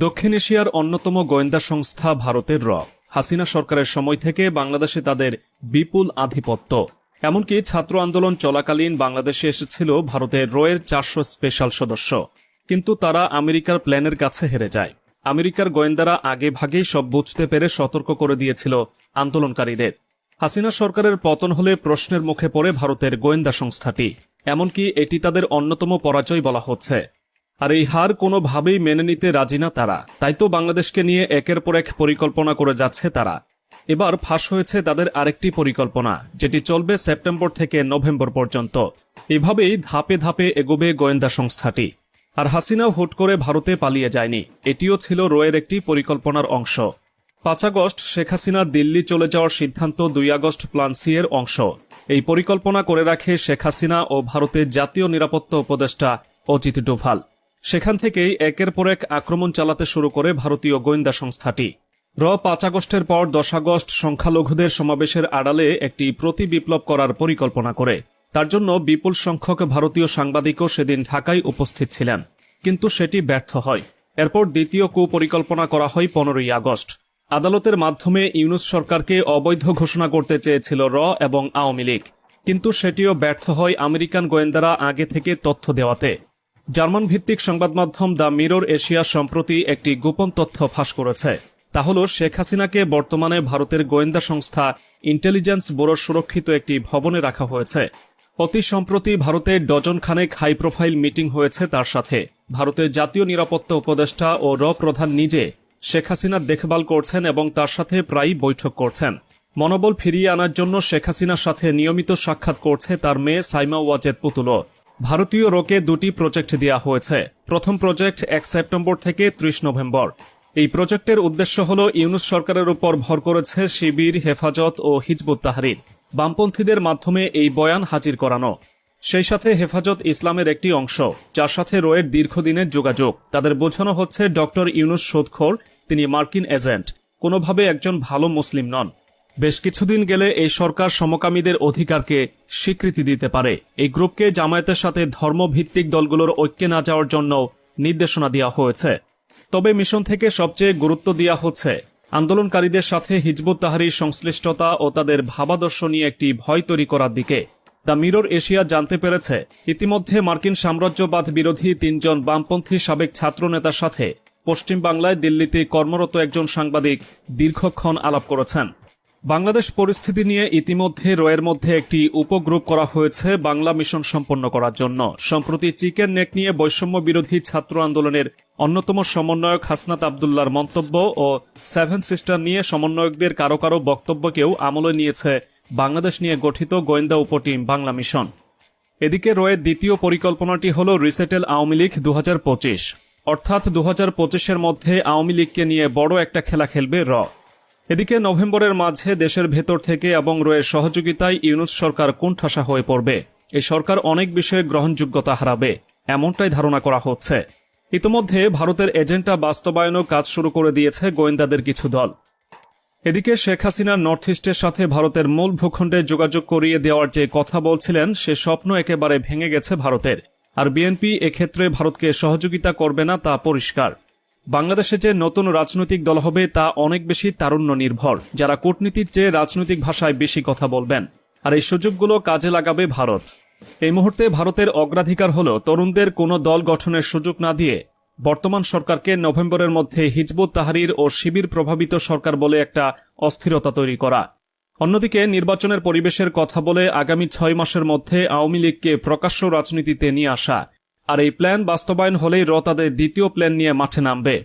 দক্ষিণ এশিয়ার অন্যতম গোয়েন্দা সংস্থা ভারতের র হাসিনা সরকারের সময় থেকে বাংলাদেশে তাদের বিপুল আধিপত্য। এমনকি ছাত্র আন্দোলন চলাকালীন বাংলাদেশে এসেছিল ভারতের রয়ের 400 স্পেশাল সদস্য, কিন্তু তারা আমেরিকার প্ল্যানের কাছে হেরে যায়। আমেরিকার গোয়েন্দারা আগে ভাগেই সব বুঝতে পেরে সতর্ক করে দিয়েছিল আন্দোলনকারীদের। হাসিনা সরকারের পতন হলে প্রশ্নের মুখে পড়ে ভারতের গোয়েন্দা সংস্থাটি, এমনকি এটি তাদের অন্যতম পরাজয় বলা হচ্ছে। আর এই হার কোনোভাবেই মেনে নিতে রাজি না তারা, তাই তো বাংলাদেশকে নিয়ে একের পর এক পরিকল্পনা করে যাচ্ছে তারা। এবার ফাঁস হয়েছে তাদের আরেকটি পরিকল্পনা, যেটি চলবে সেপ্টেম্বর থেকে নভেম্বর পর্যন্ত। এভাবেই ধাপে ধাপে এগোবে গোয়েন্দা সংস্থাটি। আর হাসিনাও হুট করে ভারতে পালিয়ে যায়নি, এটিও ছিল রয়ের একটি পরিকল্পনার অংশ। 5 আগস্ট শেখ হাসিনা দিল্লি চলে যাওয়ার সিদ্ধান্ত 2 আগস্ট প্ল্যান সি এর অংশ। এই পরিকল্পনা করে রাখে শেখ হাসিনা ও ভারতের জাতীয় নিরাপত্তা উপদেষ্টা অজিত ডোভাল। সেখান থেকেই একের পর এক আক্রমণ চালাতে শুরু করে ভারতীয় গোয়েন্দা সংস্থাটি। 5 আগস্টের পর 10 আগস্ট সংখ্যালঘুদের সমাবেশের আড়ালে একটি প্রতি বিপ্লব করার পরিকল্পনা করে। তার জন্য বিপুল সংখ্যক ভারতীয় সাংবাদিকও সেদিন ঢাকায় উপস্থিত ছিলেন, কিন্তু সেটি ব্যর্থ হয়। এরপর দ্বিতীয় কুপরিকল্পনা করা হয় 15 আগস্ট। আদালতের মাধ্যমে ইউনূস সরকারকে অবৈধ ঘোষণা করতে চেয়েছিল র এবং আওয়ামী লীগ, কিন্তু সেটিও ব্যর্থ হয় আমেরিকান গোয়েন্দারা আগে থেকে তথ্য দেওয়াতে। জার্মান ভিত্তিক সংবাদ মাধ্যম দ্য মিরর এশিয়া সম্প্রতি একটি গোপন তথ্য ফাঁস করেছে। তা হল শেখ হাসিনাকে বর্তমানে ভারতের গোয়েন্দা সংস্থা ইন্টেলিজেন্স ব্যুরোর সুরক্ষিত একটি ভবনে রাখা হয়েছে। অতি সম্প্রতি ভারতে ডজন খানেক হাই প্রোফাইল মিটিং হয়েছে তার সাথে। ভারতের জাতীয় নিরাপত্তা উপদেষ্টা ও র প্রধান নিজে শেখ হাসিনার দেখভাল করছেন এবং তার সাথে প্রায়ই বৈঠক করছেন। মনোবল ফিরিয়ে আনার জন্য শেখ হাসিনার সাথে নিয়মিত সাক্ষাৎ করছে তার মেয়ে সাইমা ওয়াজেদ পুতুলও। ভারতীয় রকে 2টি প্রজেক্ট দেওয়া হয়েছে। প্রথম প্রজেক্ট 1 সেপ্টেম্বর থেকে 30 নভেম্বর। এই প্রজেক্টের উদ্দেশ্য হল ইউনূস সরকারের উপর ভর করেছে শিবির, হেফাজত ও হিজবুত তাহরির বামপন্থীদের মাধ্যমে এই বয়ান হাজির করানো। সেই সাথে হেফাজত ইসলামের একটি অংশ, যার সাথে রয়ের দীর্ঘদিনের যোগাযোগ। তাদের বোঝানো হচ্ছে ডক্টর ইউনূস সুদখোর, তিনি মার্কিন এজেন্ট, কোনোভাবে একজন ভালো মুসলিম নন। বেশ কিছুদিন গেলে এই সরকার সমকামীদের অধিকারকে স্বীকৃতি দিতে পারে। এই গ্রুপকে জামায়াতের সাথে ধর্মভিত্তিক দলগুলোর ঐক্যে না যাওয়ার জন্য নির্দেশনা দেওয়া হয়েছে। তবে মিশন থেকে সবচেয়ে গুরুত্ব দেওয়া হচ্ছে আন্দোলনকারীদের সাথে হিজবুত তাহরির সংশ্লিষ্টতা ও তাদের ভাবাদর্শ নিয়ে একটি ভয় তৈরি করার দিকে। দ্য মিরর এশিয়া জানতে পেরেছে ইতিমধ্যে মার্কিন সাম্রাজ্যবাদ বিরোধী 3 জন বামপন্থী সাবেক ছাত্র নেতার সাথে পশ্চিম বাংলায় দিল্লিতে কর্মরত একজন সাংবাদিক দীর্ঘক্ষণ আলাপ করেছেন। বাংলাদেশ পরিস্থিতি নিয়ে ইতিমধ্যে রয়ের মধ্যে একটি উপগ্রুপ করা হয়েছে বাংলা মিশন সম্পন্ন করার জন্য। সম্প্রতি চিকেন নেক নিয়ে বৈষম্য বিরোধী ছাত্র আন্দোলনের অন্যতম সমন্বয়ক হাসনাত আবদুল্লাহর মন্তব্য ও 7 সিস্টার নিয়ে সমন্বয়কদের কারো কারো বক্তব্যকেও আমলে নিয়েছে বাংলাদেশ নিয়ে গঠিত গোয়েন্দা উপটিম বাংলা মিশন। এদিকে রয়ের দ্বিতীয় পরিকল্পনাটি হল রিসেটেল আওয়ামী লীগ 2025, অর্থাৎ 2025-এর মধ্যে আওয়ামী লীগকে নিয়ে বড় একটা খেলা খেলবে র। এদিকে নভেম্বরের মাঝে দেশের ভেতর থেকে এবং রয়ের সহযোগিতায় ইউনূস সরকার কোণঠাসা হয়ে পড়বে। এই সরকার অনেক বিষয়ে গ্রহণযোগ্যতা হারাবে, এমনটাই ধারণা করা হচ্ছে। ইতোমধ্যে ভারতের এজেন্ডা বাস্তবায়নও কাজ শুরু করে দিয়েছে গোয়েন্দাদের কিছু দল। এদিকে শেখ হাসিনার নর্থ ইস্টের সাথে ভারতের মূল ভূখণ্ডে যোগাযোগ করিয়ে দেওয়ার যে কথা বলছিলেন, সে স্বপ্ন একেবারে ভেঙে গেছে ভারতের। আর বিএনপি এক্ষেত্রে ভারতকে সহযোগিতা করবে না, তা পরিষ্কার। বাংলাদেশে যে নতুন রাজনৈতিক দল হবে তা অনেক বেশি তারুণ্য নির্ভর, যারা কূটনীতির চেয়ে রাজনৈতিক ভাষায় বেশি কথা বলবেন। আর এই সুযোগগুলো কাজে লাগাবে ভারত। এই মুহূর্তে ভারতের অগ্রাধিকার হল তরুণদের কোনো দল গঠনের সুযোগ না দিয়ে বর্তমান সরকারকে নভেম্বরের মধ্যে হিজবুত তাহরির ও শিবির প্রভাবিত সরকার বলে একটা অস্থিরতা তৈরি করা। অন্যদিকে নির্বাচনের পরিবেশের কথা বলে আগামী 6 মাসের মধ্যে আওয়ামী লীগকে প্রকাশ্য রাজনীতিতে নিয়ে আসা। আর এই প্ল্যান বাস্তবায়ন হলেই র তাদের দ্বিতীয় প্ল্যান নিয়ে মাঠে নামবে।